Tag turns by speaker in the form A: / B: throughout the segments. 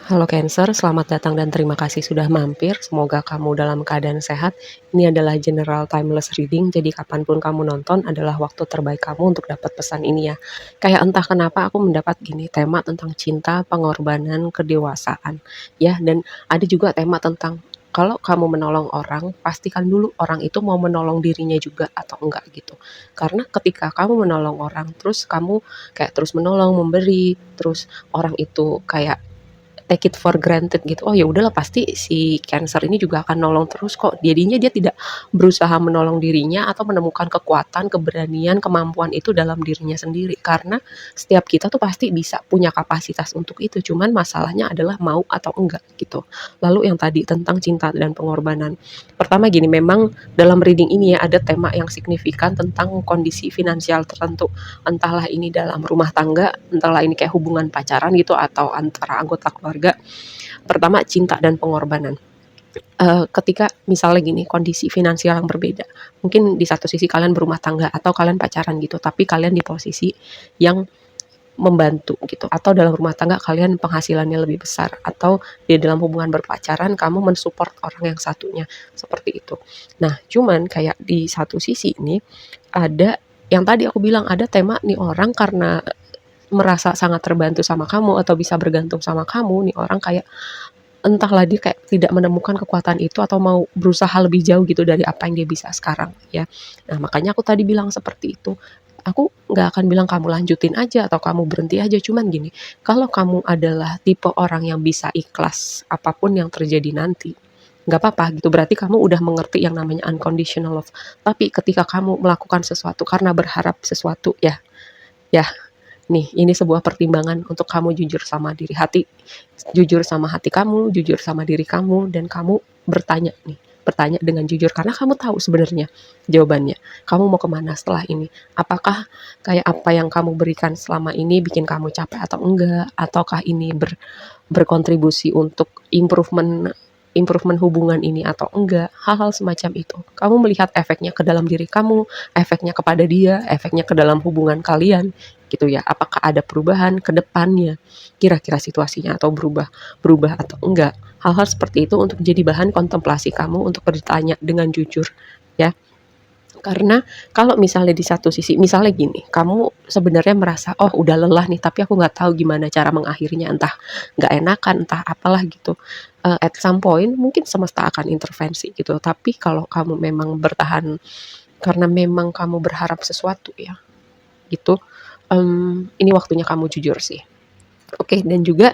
A: Halo Cancer, selamat datang dan terima kasih sudah mampir. Semoga kamu dalam keadaan sehat. Ini adalah general timeless reading, jadi kapanpun kamu nonton adalah waktu terbaik kamu untuk dapat pesan ini ya. Kayak entah kenapa aku mendapat gini, tema tentang cinta, pengorbanan, kedewasaan. Ya, dan ada juga tema tentang kalau kamu menolong orang, pastikan dulu orang itu mau menolong dirinya juga atau enggak gitu. Karena ketika kamu menolong orang, terus kamu kayak terus menolong, memberi, terus orang itu kayak take it for granted gitu. Oh ya udahlah pasti si Cancer ini juga akan nolong terus kok. Jadinya dia tidak berusaha menolong dirinya atau menemukan kekuatan, keberanian, kemampuan itu dalam dirinya sendiri. Karena setiap kita tuh pasti bisa punya kapasitas untuk itu. Cuman masalahnya adalah mau atau enggak gitu. Lalu yang tadi tentang cinta dan pengorbanan. Pertama gini, memang dalam reading ini ya ada tema yang signifikan tentang kondisi finansial tertentu, entahlah ini dalam rumah tangga, entahlah ini kayak hubungan pacaran gitu atau antara anggota keluarga. Pertama, cinta dan pengorbanan. Ketika misalnya gini, kondisi finansial yang berbeda, mungkin di satu sisi kalian berumah tangga atau kalian pacaran gitu, tapi kalian di posisi yang membantu gitu, atau dalam rumah tangga kalian penghasilannya lebih besar, atau di dalam hubungan berpacaran kamu mensupport orang yang satunya, seperti itu. Nah, cuman kayak di satu sisi ini ada yang tadi aku bilang ada tema nih orang karena merasa sangat terbantu sama kamu atau bisa bergantung sama kamu, nih orang kayak entahlah dia kayak tidak menemukan kekuatan itu atau mau berusaha lebih jauh gitu dari apa yang dia bisa sekarang ya. Nah, makanya aku tadi bilang seperti itu. Aku nggak akan bilang kamu lanjutin aja atau kamu berhenti aja, cuman gini, kalau kamu adalah tipe orang yang bisa ikhlas apapun yang terjadi nanti, nggak apa-apa gitu, berarti kamu udah mengerti yang namanya unconditional love. Tapi ketika kamu melakukan sesuatu karena berharap sesuatu ya, ya nih, ini sebuah pertimbangan untuk kamu jujur sama diri hati, jujur sama hati kamu, jujur sama diri kamu, dan kamu bertanya nih, bertanya dengan jujur karena kamu tahu sebenarnya jawabannya. Kamu mau kemana setelah ini? Apakah kayak apa yang kamu berikan selama ini bikin kamu capek atau enggak? Ataukah ini berkontribusi untuk improvement improvement hubungan ini atau enggak, hal-hal semacam itu. Kamu melihat efeknya ke dalam diri kamu, efeknya kepada dia, efeknya ke dalam hubungan kalian, gitu ya. Apakah ada perubahan ke depannya? Kira-kira situasinya atau berubah berubah atau enggak? Hal-hal seperti itu untuk jadi bahan kontemplasi kamu untuk bertanya dengan jujur, ya. Karena kalau misalnya di satu sisi, misalnya gini, kamu sebenarnya merasa, oh udah lelah nih, tapi aku nggak tahu gimana cara mengakhirinya, entah nggak enakan, entah apalah gitu. At some point mungkin semesta akan intervensi gitu. Tapi kalau kamu memang bertahan karena memang kamu berharap sesuatu ya, gitu. Ini waktunya kamu jujur sih. Oke, dan juga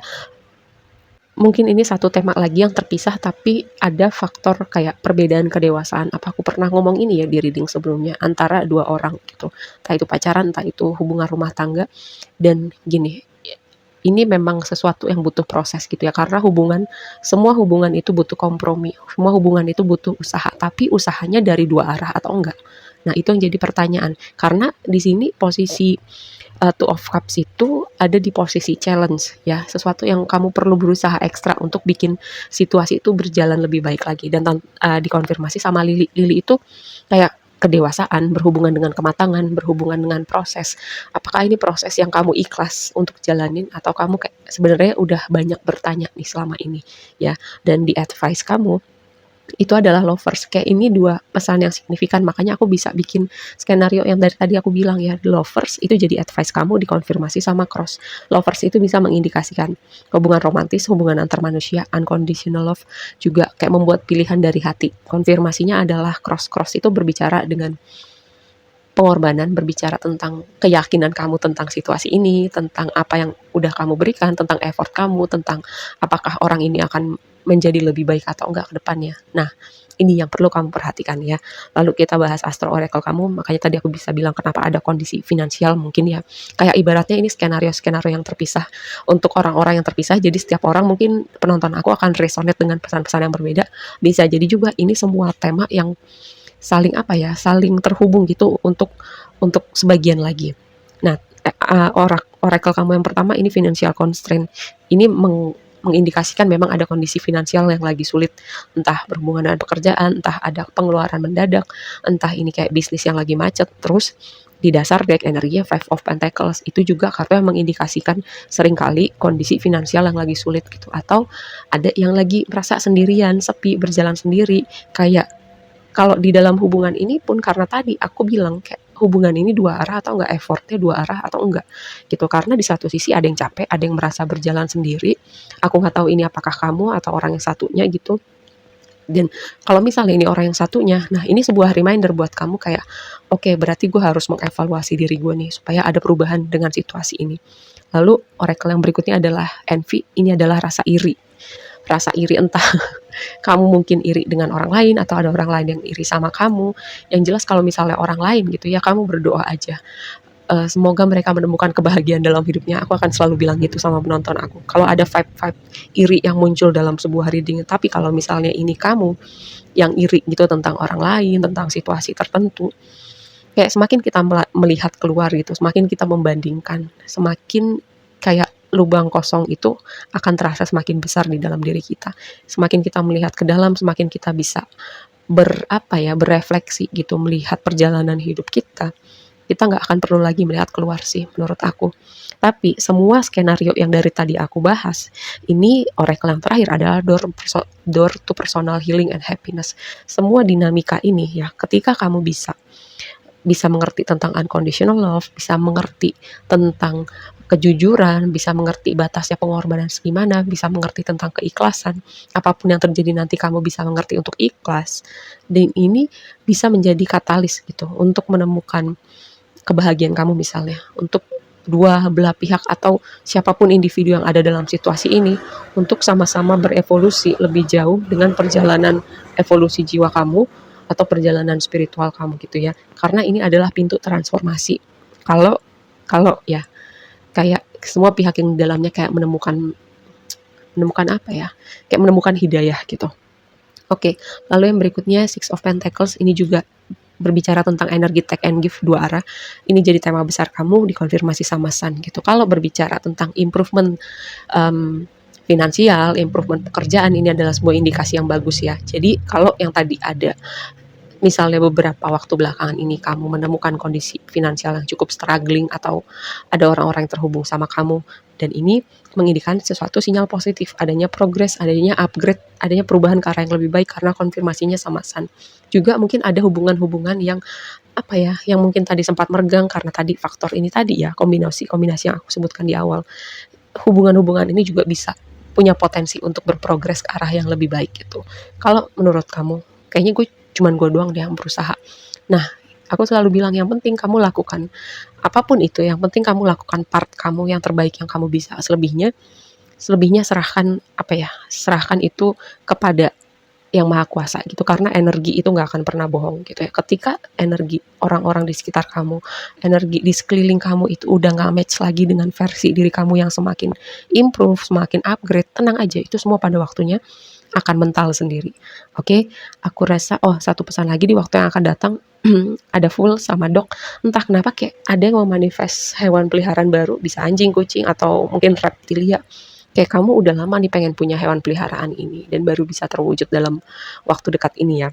A: mungkin ini satu tema lagi yang terpisah tapi ada faktor kayak perbedaan kedewasaan. Apa aku pernah ngomong ini ya di reading sebelumnya antara dua orang gitu. Entah itu pacaran, entah itu hubungan rumah tangga. Dan gini, ini memang sesuatu yang butuh proses gitu ya. Karena semua hubungan itu butuh kompromi. Semua hubungan itu butuh usaha. Tapi usahanya dari dua arah atau enggak. Nah, itu yang jadi pertanyaan. Karena di sini posisi Two of Cups itu ada di posisi challenge ya, sesuatu yang kamu perlu berusaha ekstra untuk bikin situasi itu berjalan lebih baik lagi dan dikonfirmasi sama Lily. Lily itu kayak kedewasaan, berhubungan dengan kematangan, berhubungan dengan proses. Apakah ini proses yang kamu ikhlas untuk jalanin atau kamu kayak sebenarnya udah banyak bertanya nih selama ini ya. Dan di advice kamu itu adalah lovers. Kayak ini dua pesan yang signifikan, makanya aku bisa bikin skenario yang dari tadi aku bilang ya, lovers itu jadi advice kamu dikonfirmasi sama cross. Lovers itu bisa mengindikasikan hubungan romantis, hubungan antar manusia, unconditional love, juga kayak membuat pilihan dari hati. Konfirmasinya adalah cross. Cross itu berbicara dengan pengorbanan, berbicara tentang keyakinan kamu tentang situasi ini, tentang apa yang udah kamu berikan, tentang effort kamu, tentang apakah orang ini akan menjadi lebih baik atau enggak ke depannya. Nah, ini yang perlu kamu perhatikan ya. Lalu kita bahas astro oracle kamu, makanya tadi aku bisa bilang kenapa ada kondisi finansial mungkin ya. Kayak ibaratnya ini skenario-skenario yang terpisah untuk orang-orang yang terpisah. Jadi setiap orang mungkin penonton aku akan resonate dengan pesan-pesan yang berbeda. Bisa jadi juga ini semua tema yang saling apa ya, saling terhubung gitu untuk sebagian lagi. Nah, oracle kamu yang pertama ini financial constraint. Ini mengindikasikan memang ada kondisi finansial yang lagi sulit, entah berhubungan dengan pekerjaan, entah ada pengeluaran mendadak, entah ini kayak bisnis yang lagi macet. Terus Di dasar deck energinya Five of Pentacles, itu juga kartu yang mengindikasikan seringkali kondisi finansial yang lagi sulit gitu, atau ada yang lagi merasa sendirian, sepi, berjalan sendiri. Kayak kalau di dalam hubungan ini pun, karena tadi aku bilang kayak hubungan ini dua arah atau enggak, effortnya dua arah atau enggak gitu. Karena di satu sisi ada yang capek, ada yang merasa berjalan sendiri. Aku nggak tahu ini apakah kamu atau orang yang satunya gitu. Dan kalau misalnya ini orang yang satunya, nah ini sebuah reminder buat kamu kayak, oke, berarti gue harus mengevaluasi diri gue nih supaya ada perubahan dengan situasi ini. Lalu oracle yang berikutnya adalah envy. Ini adalah rasa iri. Rasa iri, entah kamu mungkin iri dengan orang lain atau ada orang lain yang iri sama kamu. Yang jelas kalau misalnya orang lain gitu ya, kamu berdoa aja. Semoga mereka menemukan kebahagiaan dalam hidupnya. Aku akan selalu bilang gitu sama penonton aku. Kalau ada vibe-vibe iri yang muncul dalam sebuah reading, tapi kalau misalnya ini kamu yang iri gitu tentang orang lain, tentang situasi tertentu, kayak semakin kita melihat keluar gitu, semakin kita membandingkan, semakin kayak lubang kosong itu akan terasa semakin besar di dalam diri kita. Semakin kita melihat ke dalam, semakin kita bisa berefleksi gitu, melihat perjalanan hidup kita. Kita nggak akan perlu lagi melihat keluar sih menurut aku. Tapi semua skenario yang dari tadi aku bahas, ini oracle yang terakhir adalah door to personal healing and happiness. Semua dinamika ini ya, ketika kamu bisa mengerti tentang unconditional love, bisa mengerti tentang kejujuran, bisa mengerti batasnya pengorbanan segimana, bisa mengerti tentang keikhlasan, apapun yang terjadi nanti kamu bisa mengerti untuk ikhlas, dan ini bisa menjadi katalis gitu untuk menemukan kebahagiaan kamu misalnya, untuk dua belah pihak atau siapapun individu yang ada dalam situasi ini untuk sama-sama berevolusi lebih jauh dengan perjalanan evolusi jiwa kamu atau perjalanan spiritual kamu gitu ya. Karena ini adalah pintu transformasi. Kalau kalau ya kayak semua pihak yang di dalamnya kayak menemukan apa ya? Kayak menemukan hidayah gitu. Oke, lalu yang berikutnya Six of Pentacles, ini juga berbicara tentang energi take and give dua arah. Ini jadi tema besar kamu, dikonfirmasi sama Sun gitu. Kalau berbicara tentang improvement finansial, improvement pekerjaan, ini adalah sebuah indikasi yang bagus ya. Jadi kalau yang tadi ada, misalnya beberapa waktu belakangan ini kamu menemukan kondisi finansial yang cukup struggling atau ada orang-orang yang terhubung sama kamu, dan ini mengindikasikan sesuatu sinyal positif, adanya progress, adanya upgrade, adanya perubahan ke arah yang lebih baik karena konfirmasinya sama Sun. Juga mungkin ada hubungan-hubungan yang yang mungkin tadi sempat meregang karena tadi faktor ini tadi ya, kombinasi yang aku sebutkan di awal. Hubungan-hubungan ini juga bisa punya potensi untuk berprogres ke arah yang lebih baik gitu. Kalau menurut kamu, kayaknya cuman gue doang deh yang berusaha. Nah, aku selalu bilang yang penting kamu lakukan apapun itu, yang penting kamu lakukan part kamu yang terbaik yang kamu bisa. Selebihnya serahkan itu kepada yang maha kuasa gitu, karena energi itu nggak akan pernah bohong gitu ya. Ketika energi orang-orang di sekitar kamu, energi di sekeliling kamu itu udah nggak match lagi dengan versi diri kamu yang semakin improve, semakin upgrade, tenang aja, itu semua pada waktunya akan mental sendiri. Oke, aku rasa satu pesan lagi, di waktu yang akan datang ada full sama dok, entah kenapa kayak ada yang mau manifest hewan peliharaan baru, bisa anjing, kucing, atau mungkin reptilia. Kayak kamu udah lama nih pengen punya hewan peliharaan ini dan baru bisa terwujud dalam waktu dekat ini ya.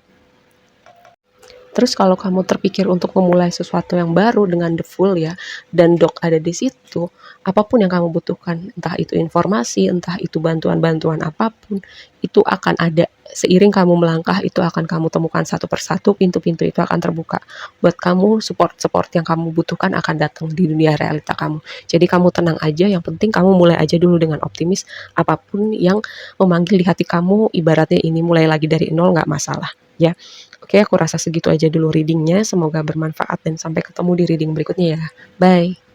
A: Terus kalau kamu terpikir untuk memulai sesuatu yang baru dengan The Fool ya, dan dok ada di situ, apapun yang kamu butuhkan, entah itu informasi, entah itu bantuan-bantuan apapun, itu akan ada. Seiring kamu melangkah, itu akan kamu temukan satu persatu, pintu-pintu itu akan terbuka. Buat kamu, support yang kamu butuhkan akan datang di dunia realita kamu. Jadi kamu tenang aja, yang penting kamu mulai aja dulu dengan optimis, apapun yang memanggil di hati kamu, ibaratnya ini mulai lagi dari nol, nggak masalah ya. Oke, aku rasa segitu aja dulu readingnya. Semoga bermanfaat dan sampai ketemu di reading berikutnya ya. Bye.